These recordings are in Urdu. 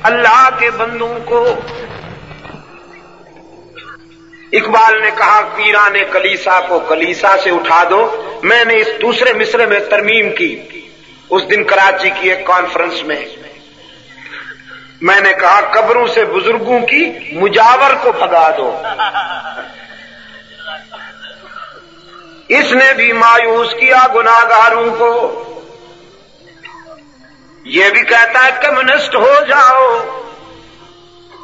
اللہ کے بندوں کو۔ اقبال نے کہا پیران کلیسا کو کلیسا سے اٹھا دو۔ میں نے اس دوسرے مصرے میں ترمیم کی اس دن کراچی کی ایک کانفرنس میں۔ میں نے کہا قبروں سے بزرگوں کی مجاور کو بھگا دو۔ اس نے بھی مایوس کیا گناہگاروں کو۔ یہ بھی کہتا ہے کمیونسٹ ہو جاؤ،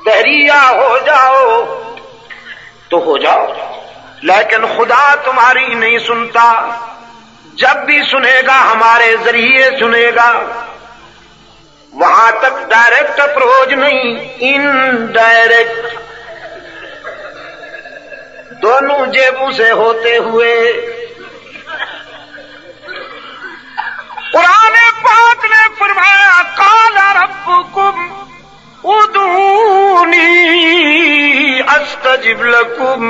تحریہ ہو جاؤ تو ہو جاؤ، لیکن خدا تمہاری نہیں سنتا۔ جب بھی سنے گا ہمارے ذریعے سنے گا، وہاں تک ڈائریکٹ اپروچ نہیں، انڈائریکٹ، دونوں جیبوں سے ہوتے ہوئے۔ قرآن پاک نے فرمایا قال ربکم ادعونی استجب لکم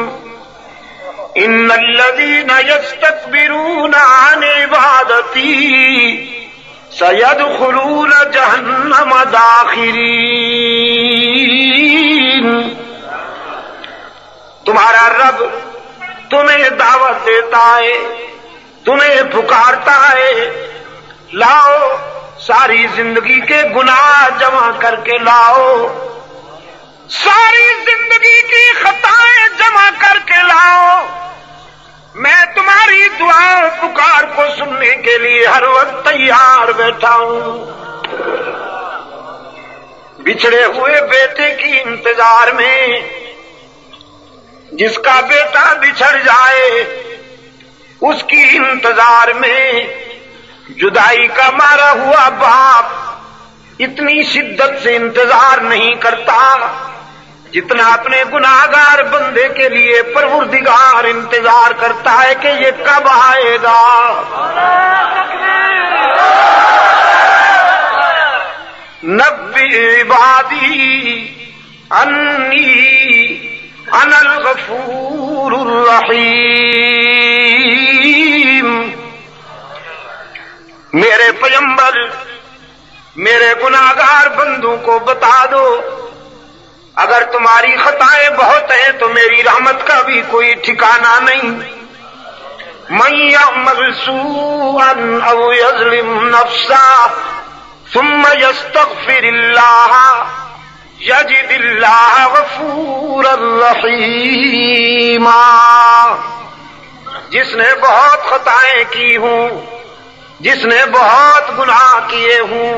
ان الذین یستکبرون عن عبادتی سیدخلون جہنم داخرین۔ تمہارا رب تمہیں دعوت دیتا ہے، تمہیں پکارتا ہے، لاؤ ساری زندگی کے گناہ جمع کر کے لاؤ، ساری زندگی کی خطائیں جمع کر کے لاؤ، میں تمہاری دعا پکار کو سننے کے لیے ہر وقت تیار بیٹھا ہوں۔ بچھڑے ہوئے بیٹے کی انتظار میں، جس کا بیٹا بچھڑ جائے اس کی انتظار میں، جدائی کا مارا ہوا باپ اتنی شدت سے انتظار نہیں کرتا جتنا اپنے گناہگار بندے کے لیے پروردگار انتظار کرتا ہے کہ یہ کب آئے گا۔ نبی عبادی انی انا الغفور الرحیم۔ میرے پیغمبر میرے گناہگار بندوں کو بتا دو، اگر تمہاری خطائیں بہت ہیں تو میری رحمت کا بھی کوئی ٹھکانہ نہیں۔ من یعمل سوءا او یظلم نفسا ثم یستغفر اللہ یجد اللہ غفورا رحیما۔ جس نے بہت خطائیں کی ہوں، جس نے بہت گناہ کیے ہوں،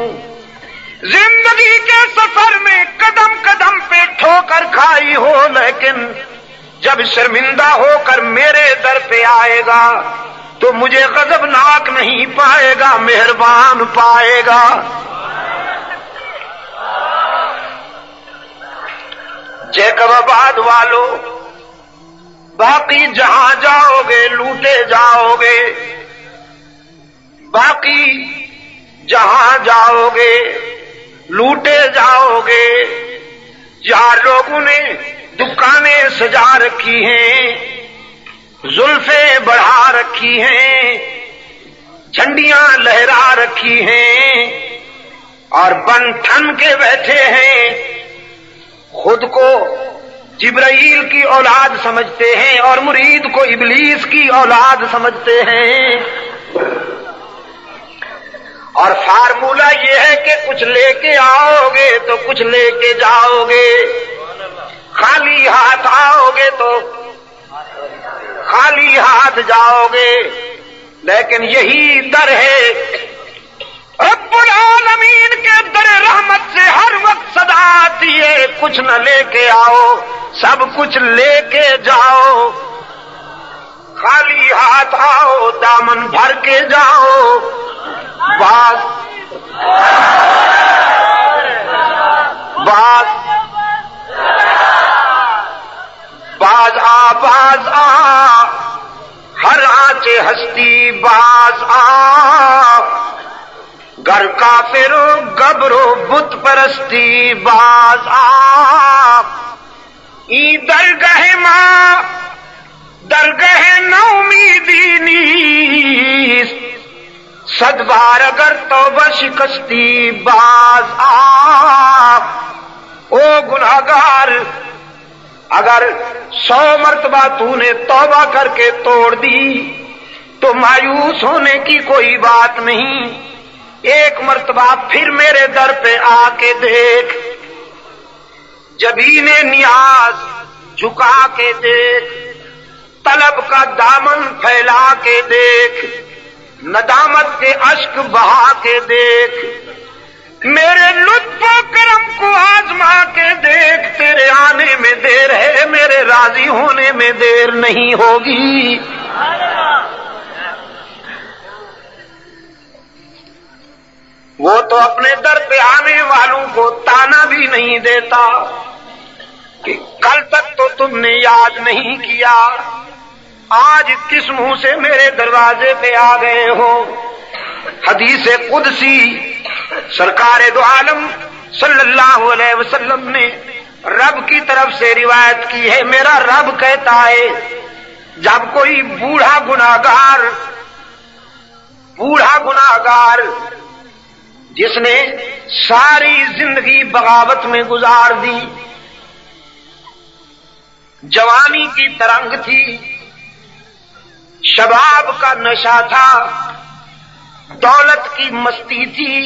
زندگی کے سفر میں قدم قدم پہ ٹھوکر کھائی ہو، لیکن جب شرمندہ ہو کر میرے در پہ آئے گا تو مجھے غضبناک نہیں پائے گا، مہربان پائے گا۔ جیکب آباد والو، باقی جہاں جاؤ گے لوٹے جاؤ گے، باقی جہاں جاؤ گے لوٹے جاؤ گے۔ جہاں لوگوں نے دکانیں سجا رکھی ہیں، زلفیں بڑھا رکھی ہیں، جھنڈیاں لہرا رکھی ہیں اور بن ٹھن کے بیٹھے ہیں، خود کو جبرائیل کی اولاد سمجھتے ہیں اور مرید کو ابلیس کی اولاد سمجھتے ہیں، اور فارمولہ یہ ہے کہ کچھ لے کے آؤ گے تو کچھ لے کے جاؤ گے، خالی ہاتھ آؤ گے تو خالی ہاتھ جاؤ گے۔ لیکن یہی در ہے، رب العالمین کے در رحمت سے ہر وقت صدا آتی ہے، کچھ نہ لے کے آؤ سب کچھ لے کے جاؤ، خالی ہاتھ آؤ دامن بھر کے جاؤ۔ باز آ ہر آنچ ہستی باز آ، گر کافر و گبر و بت پرستی باز آ، ای درگہ ماں درگہ نومیدی نیست، صد بار اگر توبہ شکستی باز آ، اگر 100 مرتبہ تو نے توبہ کر کے توڑ دی تو مایوس ہونے کی کوئی بات نہیں، ایک مرتبہ پھر میرے در پہ آ کے دیکھ، جبین نیاز جھکا کے دیکھ، طلب کا دامن پھیلا کے دیکھ، ندامت کے اشک بہا کے دیکھ، میرے لطف و کرم کو آزما کے دیکھ، تیرے آنے میں دیر ہے، میرے راضی ہونے میں دیر نہیں ہوگی۔ وہ تو اپنے در پہ آنے والوں کو تانا بھی نہیں دیتا کہ کل تک تو تم نے یاد نہیں کیا، آج کس منہ سے میرے دروازے پہ آ گئے ہو۔ حدیث قدسی سرکار دو عالم صلی اللہ علیہ وسلم نے رب کی طرف سے روایت کی ہے، میرا رب کہتا ہے جب کوئی بوڑھا گناہگار جس نے ساری زندگی بغاوت میں گزار دی، جوانی کی ترنگ تھی، شباب کا نشہ تھا، دولت کی مستی تھی،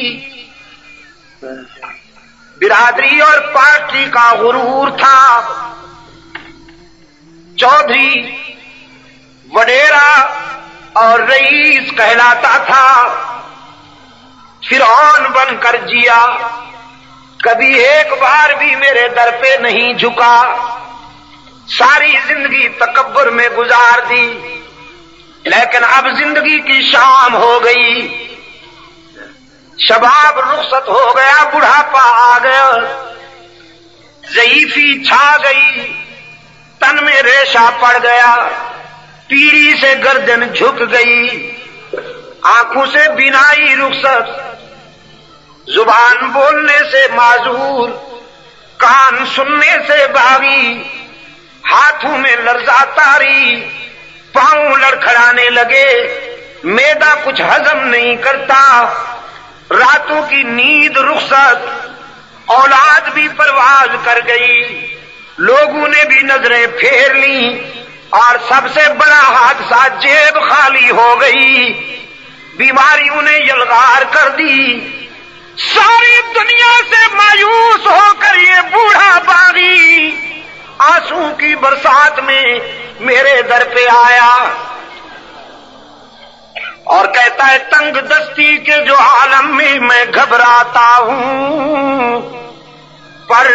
برادری اور پارٹی کا غرور تھا، چودھری وڈیرا اور رئیس کہلاتا تھا، فرعون بن کر جیا، کبھی ایک بار بھی میرے در پہ نہیں جھکا، ساری زندگی تکبر میں گزار دی، لیکن اب زندگی کی شام ہو گئی، شباب رخصت ہو گیا، بڑھاپا آ گیا، ضعیفی چھا گئی، تن میں ریشہ پڑ گیا، پیڑھی سے گردن جھک گئی، آنکھوں سے بینائی رخصت، زبان بولنے سے معذور، کان سننے سے باغی، ہاتھوں میں لرزہ طاری، پاؤں لڑکھڑانے لگے، معدہ کچھ ہضم نہیں کرتا، راتوں کی نیند رخصت، اولاد بھی پرواز کر گئی، لوگوں نے بھی نظریں پھیر لیں، اور سب سے بڑا حادثہ جیب خالی ہو گئی، بیماریوں نے یلغار کر دی، ساری دنیا سے مایوس ہو کر یہ بوڑھا باغی آنسو کی برسات میں میرے در پہ آیا اور کہتا ہے تنگ دستی کے جو عالم میں گھبراتا ہوں، پر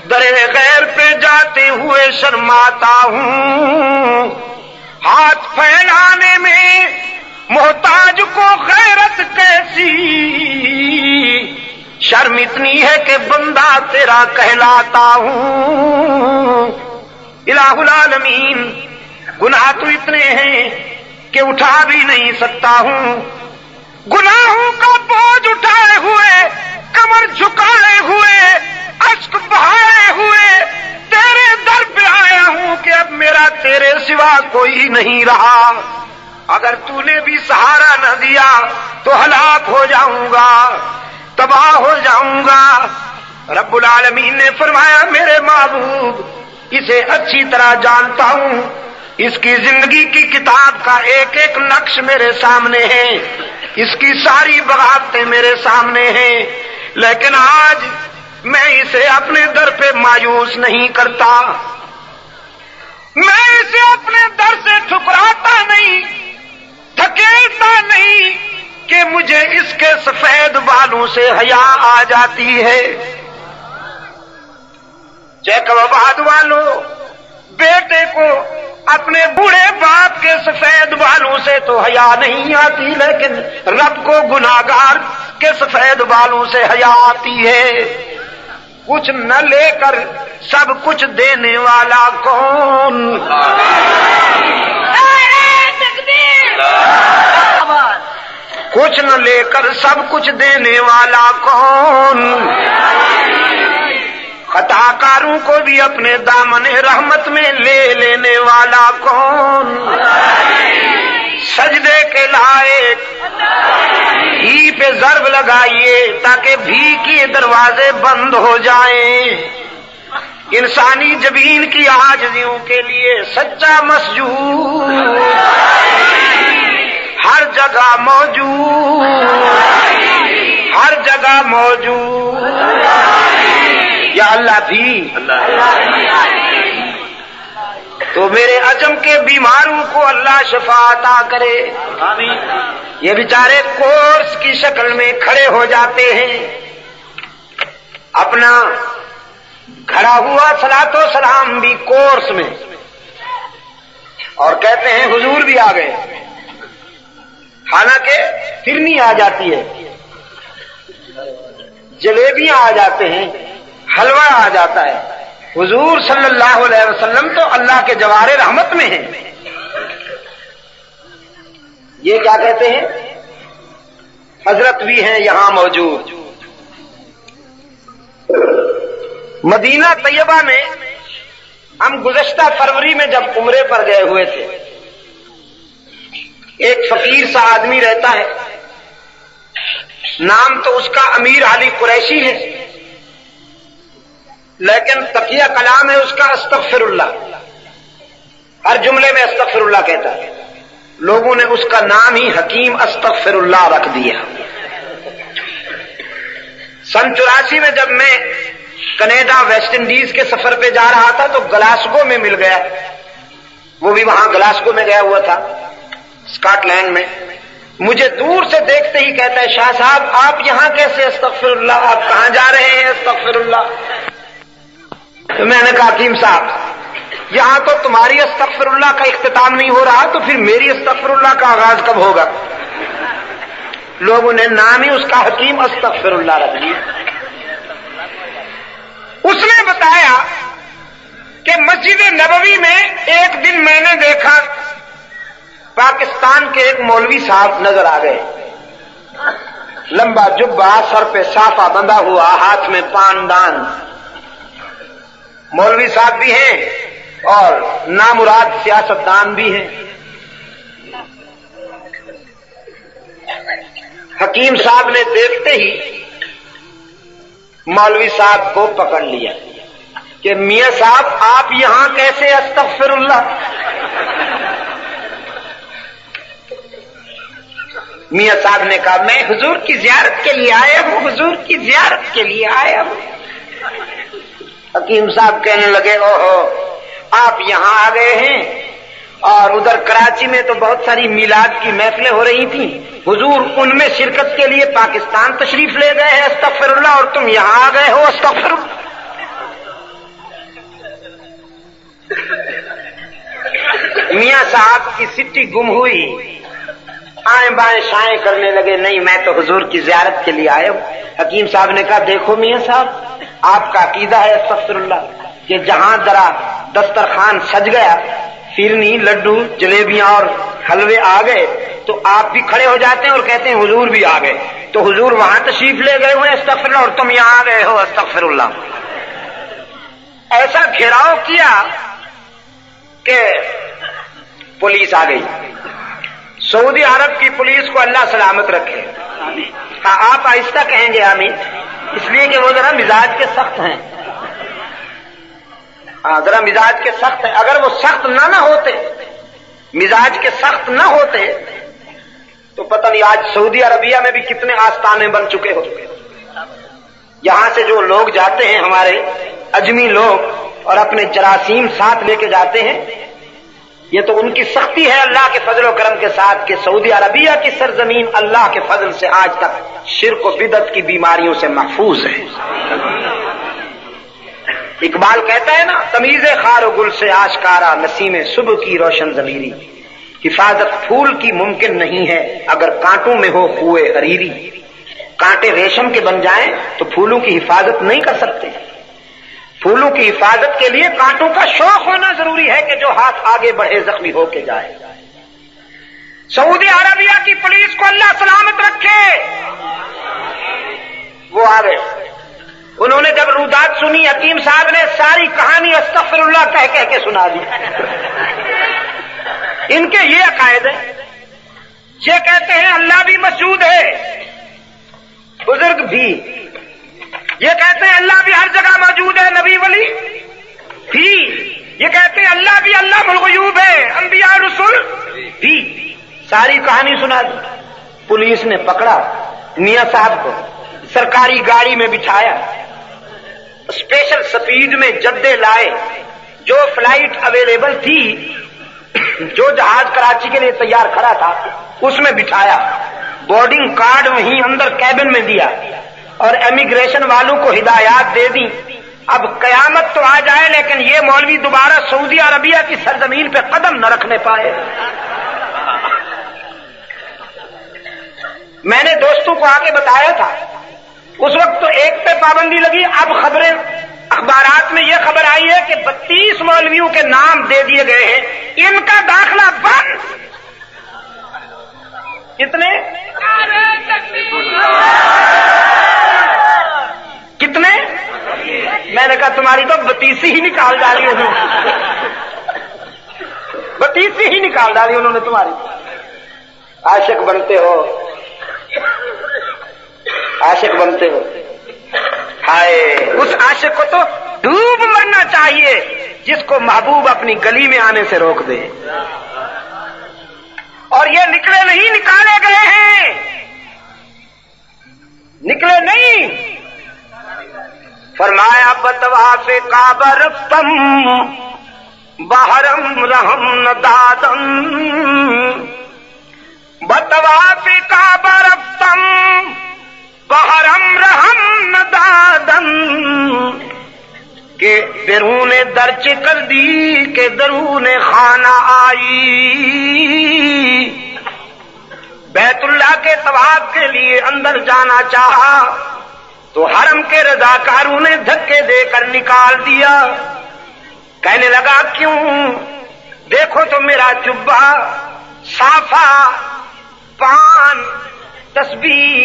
در غیر پہ جاتے ہوئے شرماتا ہوں، ہاتھ پھیلانے میں محتاج کو غیرت کیسی، شرم اتنی ہے کہ بندہ تیرا کہلاتا ہوں۔ الہ العالمین، گناہ تو اتنے ہیں کہ اٹھا بھی نہیں سکتا ہوں، گناہوں کا بوجھ اٹھائے ہوئے، کمر جھکائے ہوئے، اشک بہائے ہوئے تیرے در پہ آیا ہوں کہ اب میرا تیرے سوا کوئی نہیں رہا، اگر تو نے بھی سہارا نہ دیا تو ہلاک ہو جاؤں گا، تباہ ہو جاؤں گا۔ رب العالمین نے فرمایا میرے محبوب اسے اچھی طرح جانتا ہوں، اس کی زندگی کی کتاب کا ایک ایک نقش میرے سامنے ہے، اس کی ساری بغاوتیں میرے سامنے ہیں، لیکن آج میں اسے اپنے در پہ مایوس نہیں کرتا، میں اسے اپنے در سے ٹھکراتا نہیں، دھکیلتا نہیں کہ مجھے اس کے سفید بالوں سے حیا آ جاتی ہے۔ جیکب آباد والوں، بیٹے کو اپنے بوڑھے باپ کے سفید بالوں سے تو حیا نہیں آتی، لیکن رب کو گناہگار کے سفید بالوں سے حیا آتی ہے۔ کچھ نہ لے کر سب کچھ دینے والا کون؟ کچھ نہ لے کر سب کچھ دینے والا کون؟ خطا کاروں کو بھی اپنے دامن رحمت میں لے لینے والا کون؟ سجدے کے لائق ہی پہ ضرب لگائیے تاکہ بھی کے دروازے بند ہو جائیں۔ انسانی جبین کی عاجزیوں کے لیے سچا مسجود ہر جگہ موجود، ہر جگہ موجود، یا اللہ بھی تو میرے عجم کے بیماروں کو اللہ شفا عطا کرے۔ یہ بیچارے کورس کی شکل میں کھڑے ہو جاتے ہیں، اپنا کھڑا ہوا صلاۃ و سلام بھی کورس میں، اور کہتے ہیں حضور بھی آ گئے، حالانکہ فرنی آ جاتی ہے، جلیبیاں آ جاتے ہیں، حلوہ آ جاتا ہے، حضور صلی اللہ علیہ وسلم تو اللہ کے جوار رحمت میں ہیں۔ یہ کیا کہتے ہیں؟ حضرت بھی ہیں یہاں موجود۔ مدینہ طیبہ میں ہم گزشتہ فروری میں جب عمرے پر گئے ہوئے تھے، ایک فقیر سا آدمی رہتا ہے، نام تو اس کا امیر علی قریشی ہے، لیکن تقیہ کلام ہے اس کا استغفر اللہ، ہر جملے میں استغفر اللہ کہتا ہے۔ لوگوں نے اس کا نام ہی حکیم استغفر اللہ رکھ دیا۔ سن 84 میں جب میں کینیڈا ویسٹ انڈیز کے سفر پہ جا رہا تھا تو گلاسگو میں مل گیا، وہ بھی وہاں گلاسگو میں گیا ہوا تھا اسکاٹ لینڈ میں۔ مجھے دور سے دیکھتے ہی کہتا ہے شاہ صاحب آپ یہاں کیسے استغفر اللہ، آپ کہاں جا رہے ہیں استغفر اللہ؟ تو میں نے کہا حکیم صاحب یہاں تو تمہاری استغفر اللہ کا اختتام نہیں ہو رہا، تو پھر میری استغفر اللہ کا آغاز کب ہوگا؟ لوگوں نے نام ہی اس کا حکیم استغفر اللہ رکھ دیا۔ اس نے بتایا کہ مسجد نبوی میں ایک دن میں نے دیکھا پاکستان کے ایک مولوی صاحب نظر آ گئے، لمبا جبہ، سر پہ صافہ بندھا ہوا، ہاتھ میں پان دان۔ مولوی صاحب بھی ہیں اور نامراد سیاست دان بھی ہیں۔ حکیم صاحب نے دیکھتے ہی مولوی صاحب کو پکڑ لیا کہ میاں صاحب آپ یہاں کیسے استغفر اللہ؟ میاں صاحب نے کہا میں حضور کی زیارت کے لیے آیا ہوں، حضور کی زیارت کے لیے آیا ہوں۔ حکیم صاحب کہنے لگے اوہو آپ یہاں آ گئے ہیں، اور ادھر کراچی میں تو بہت ساری میلاد کی محفلیں ہو رہی تھیں، حضور ان میں شرکت کے لیے پاکستان تشریف لے گئے ہیں استغفر اللہ، اور تم یہاں آ گئے ہو استغفر اللہ۔ میاں صاحب کی سٹی گم ہوئی، آئیں بائیں شائیں کرنے لگے، نہیں میں تو حضور کی زیارت کے لیے آیا ہوں۔ حکیم صاحب نے کہا دیکھو میاں صاحب آپ کا عقیدہ ہے استغفر اللہ کہ جہاں ذرا دسترخوان سج گیا، فرنی، لڈو، جلیبیاں اور حلوے آ گئے تو آپ بھی کھڑے ہو جاتے ہیں اور کہتے ہیں حضور بھی آ گئے، تو حضور وہاں تشریف لے گئے ہوئے استغفر اللہ اور تم یہاں آ گئے ہو استغفر اللہ۔ ایسا گھیراؤ کیا کہ پولیس آ گئی۔ سعودی عرب کی پولیس کو اللہ سلامت رکھے۔ ہاں آپ آہستہ کہیں گے آمین، اس لیے کہ وہ ذرا مزاج کے سخت ہیں، ذرا مزاج کے سخت ہیں۔ اگر وہ سخت نہ ہوتے، مزاج کے سخت نہ ہوتے تو پتہ نہیں آج سعودی عربیہ میں بھی کتنے آستانے بن چکے ہوتے۔ یہاں سے جو لوگ جاتے ہیں ہمارے اجمی لوگ اور اپنے جراثیم ساتھ لے کے جاتے ہیں، یہ تو ان کی سختی ہے اللہ کے فضل و کرم کے ساتھ کہ سعودی عربیہ کی سرزمین اللہ کے فضل سے آج تک شرک و بدعت کی بیماریوں سے محفوظ ہے۔ اقبال کہتا ہے نا تمیز خار و گل سے آشکارا نسیم صبح کی روشن ضمیری، حفاظت پھول کی ممکن نہیں ہے اگر کانٹوں میں ہو خوئے حریری۔ کانٹے ریشم کے بن جائیں تو پھولوں کی حفاظت نہیں کر سکتے، پھولوں کی حفاظت کے لیے کانٹوں کا شوق ہونا ضروری ہے کہ جو ہاتھ آگے بڑھے زخمی ہو کے جائے۔ سعودی عربیہ کی پولیس کو اللہ سلامت رکھے، وہ آ گئے۔ انہوں نے جب رودات سنی حکیم صاحب نے ساری کہانی استغفر اللہ کہہ کہہ کے سنا دی۔ ان کے یہ عقائد ہے، یہ کہتے ہیں اللہ بھی موجود ہے، بزرگ بھی، یہ کہتے ہیں اللہ بھی ہر جگہ موجود ہے، نبی ولی ساری کہانی سنا دی. پولیس نے پکڑا میاں صاحب کو, سرکاری گاڑی میں بٹھایا, اسپیشل سپیڈ میں جدے لائے, جو فلائٹ اویلیبل تھی, جو جہاز کراچی کے لیے تیار کھڑا تھا اس میں بٹھایا, بورڈنگ کارڈ وہیں اندر کیبن میں دیا اور امیگریشن والوں کو ہدایات دے دی. اب قیامت تو آ جائے لیکن یہ مولوی دوبارہ سعودی عربیہ کی سرزمین پہ قدم نہ رکھنے پائے. میں نے دوستوں کو آگے بتایا تھا, اس وقت تو ایک پہ پابندی لگی, اب خبریں اخبارات میں یہ خبر آئی ہے کہ 32 مولویوں کے نام دے دیے گئے ہیں, ان کا داخلہ بند. کتنے میں نے کہا تمہاری تو 32 ہی نکال ڈالی, 32 ہی نکال ڈالی انہوں نے تمہاری. عاشق بنتے ہو, عاشق بنتے ہو. ہائے اس عاشق کو تو ڈوب مرنا چاہیے جس کو محبوب اپنی گلی میں آنے سے روک دے. اور یہ نکلے نہیں, نکالے گئے ہیں, نکلے نہیں. فرمایا بطواف کعبہ رفتم بحرم رحم ندادم, بطواف کعبہ رفتم بحرم رحم ندادم, کہ درون درچ کر دی کہ درون خانہ آئی. بیت اللہ کے طواف کے لیے اندر جانا چاہا تو حرم کے رضاکاروں نے دھکے دے کر نکال دیا. کہنے لگا کیوں؟ دیکھو تو میرا جبہ, صافہ, پان, تسبیح,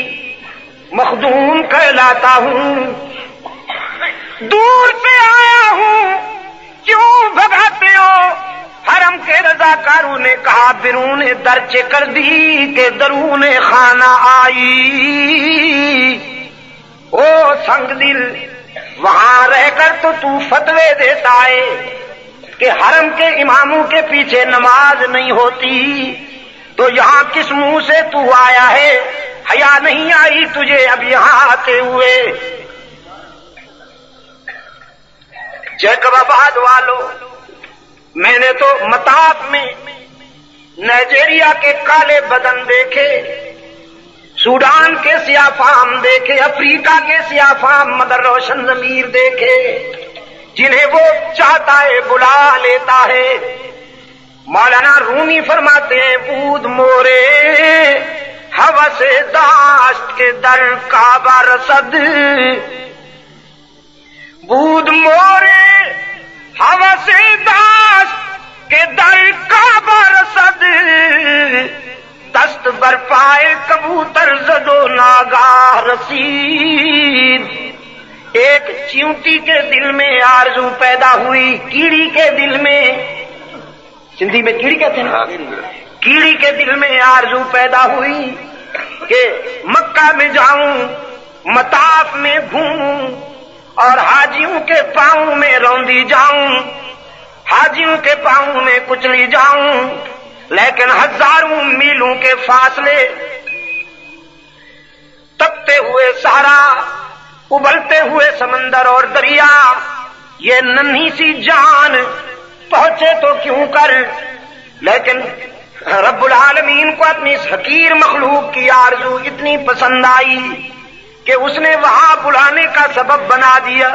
مخدوم کہلاتا ہوں, دور سے آیا ہوں, کیوں بھگاتے ہو؟ حرم کے رضاکاروں نے کہا برون درچ کر دی کہ درون خانہ آئی. او سنگ دل, وہاں رہ کر تو فتوے دیتا ہے کہ حرم کے اماموں کے پیچھے نماز نہیں ہوتی, تو یہاں کس منہ سے تو آیا ہے؟ حیا نہیں آئی تجھے اب یہاں آتے ہوئے؟ جیکب آباد والو, میں نے تو مطاف میں نائجیریا کے کالے بدن دیکھے, سوڈان کے سیاہ فام دیکھے, افریقہ کے سیاہ فام مگر روشن ضمیر دیکھے, جنہیں وہ چاہتا ہے بلا لیتا ہے. مولانا رومی فرماتے ہیں بود مورے ہوس داشت کے در کعبہ رسد, بود مورے ہوس داشت کے در کعبہ رسد, دست بر پائے کبوتر زدو ناگاہ رسید. ایک چیونٹی کے دل میں آرزو پیدا ہوئی, کیڑی کے دل میں, سندھی میں کیڑی کہتے ہیں, کیڑی کے دل میں آرزو پیدا ہوئی کہ مکہ میں جاؤں, مطاف میں گھوموں اور حاجیوں کے پاؤں میں روندی جاؤں, حاجیوں کے پاؤں میں کچلی جاؤں. لیکن ہزاروں میلوں کے فاصلے, تپتے ہوئے صحرا, ابلتے ہوئے سمندر اور دریا, یہ ننھی سی جان پہنچے تو کیوں کر. لیکن رب العالمین کو اپنی اس حقیر مخلوق کی آرزو اتنی پسند آئی کہ اس نے وہاں بلانے کا سبب بنا دیا.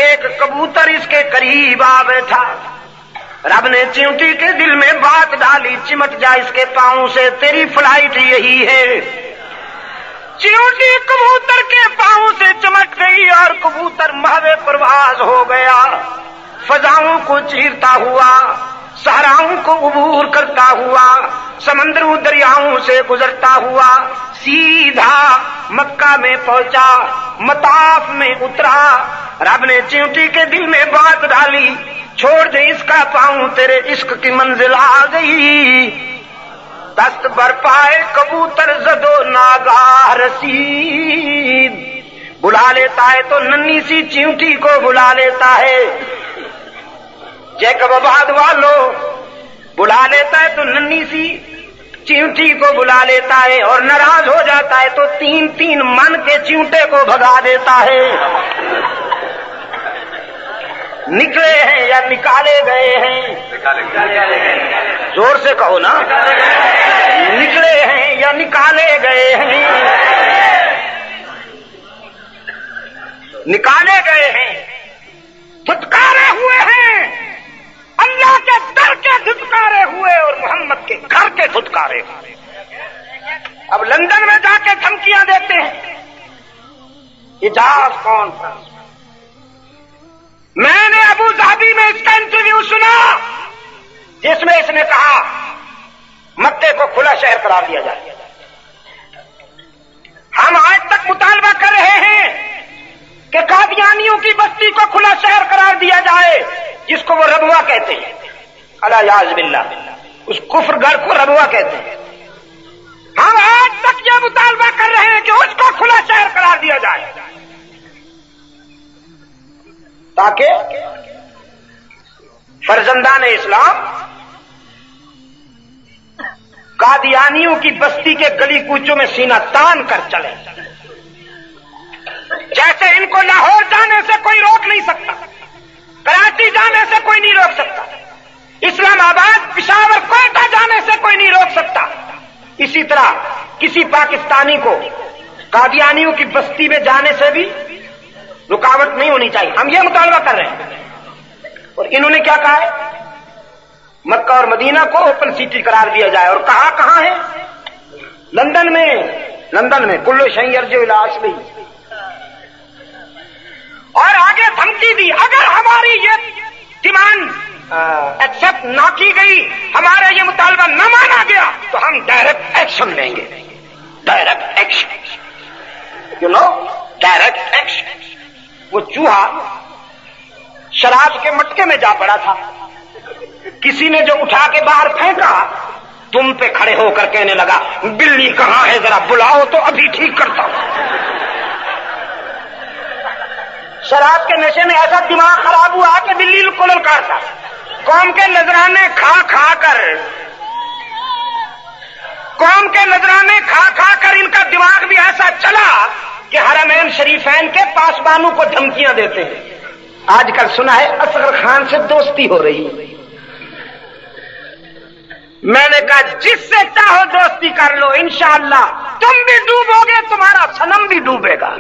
ایک کبوتر اس کے قریب آ بیٹھا, رب نے چیونٹی کے دل میں بات ڈالی, چمٹ جا اس کے پاؤں سے, تیری فلائٹ یہی ہے. چیونٹی کبوتر کے پاؤں سے چمٹ گئی اور کبوتر محو پرواز ہو گیا, فضاؤں کو چیرتا ہوا, صحراؤں کو عبور کرتا ہوا, سمندروں دریاؤں سے گزرتا ہوا, سیدھا مکہ میں پہنچا, مطاف میں اترا. رب نے چیونٹی کے دل میں بات ڈالی, چھوڑ دے اس کا پاؤں, تیرے عشق کی منزل آ گئی. دست بر پائے کبوتر زدو ناگاہ رسید. بلا لیتا ہے تو ننھی سی چیونٹی کو بلا لیتا ہے. جیکب آباد والو, بلا لیتا ہے تو ننھی سی چیونٹی کو بلا لیتا ہے اور ناراض ہو جاتا ہے تو 3 من کے چیونٹے کو بھگا دیتا ہے. نکلے ہیں یا نکالے گئے ہیں؟ زور سے کہو نا. نکلے ہیں یا نکالے گئے ہیں؟ نکالے گئے ہیں، دھتکارے ہوئے ہیں، اللہ کے در کے دھتکارے ہوئے اور محمد کے گھر کے دھتکارے ہوئے. اب لندن میں جا کے دھمکیاں دیتے ہیں. اجاز کانفرنس میں نے ابو ظہبی میں اس کا انٹرویو سنا جس میں اس نے کہا مکے کو کھلا شہر قرار دیا جائے. ہم آج تک مطالبہ کر رہے ہیں کہ قادیانیوں کی بستی کو کھلا شہر قرار دیا جائے جس کو وہ ربوا کہتے ہیں. الیاذ باللہ، اس کفر گھر کو ربوا کہتے ہیں. ہم آج تک یہ مطالبہ کر رہے ہیں کہ اس کو کھلا شہر قرار دیا جائے تاکہ فرزندان اسلام قادیانیوں کی بستی کے گلی کوچوں میں سینہ تان کر چلے. جیسے ان کو لاہور جانے سے کوئی روک نہیں سکتا، کراچی جانے سے کوئی نہیں روک سکتا، اسلام آباد پشاور کوئٹہ جانے سے کوئی نہیں روک سکتا، اسی طرح کسی پاکستانی کو قادیانیوں کی بستی میں جانے سے بھی رکاوٹ نہیں ہونی چاہیے. ہم یہ مطالبہ کر رہے ہیں. اور انہوں نے کیا کہا ہے؟ مکہ اور مدینہ کو اوپن سٹی قرار دیا جائے. اور کہاں ہے؟ لندن میں کلو شیء یرجع الی اصلہ. اور آگے دھمکی دی اگر ہماری یہ ڈیمانڈ ایکسپٹ نہ کی گئی، ہمارا یہ مطالبہ نہ مانا گیا تو ہم ڈائریکٹ ایکشن لیں گے. Direct action, you know, direct action. وہ چوہا شراب کے مٹکے میں جا پڑا تھا، کسی نے جو اٹھا کے باہر پھینکا، تم پہ کھڑے ہو کر کہنے لگا بلی کہاں ہے ذرا بلاؤ تو ابھی ٹھیک کرتا ہوں. شراب کے نشے میں ایسا دماغ خراب ہوا کہ بلی کو للکارتا. قوم کے نذرانے کھا کر ان کا دماغ بھی ایسا چلا کہ حرمین شریفین کے پاسبانوں کو دھمکیاں دیتے ہیں. آج کل سنا ہے اصغر خان سے دوستی ہو رہی. میں نے کہا جس سے چاہو دوستی کر لو، انشاءاللہ تم بھی ڈوبو گے، تمہارا صنم بھی ڈوبے گا.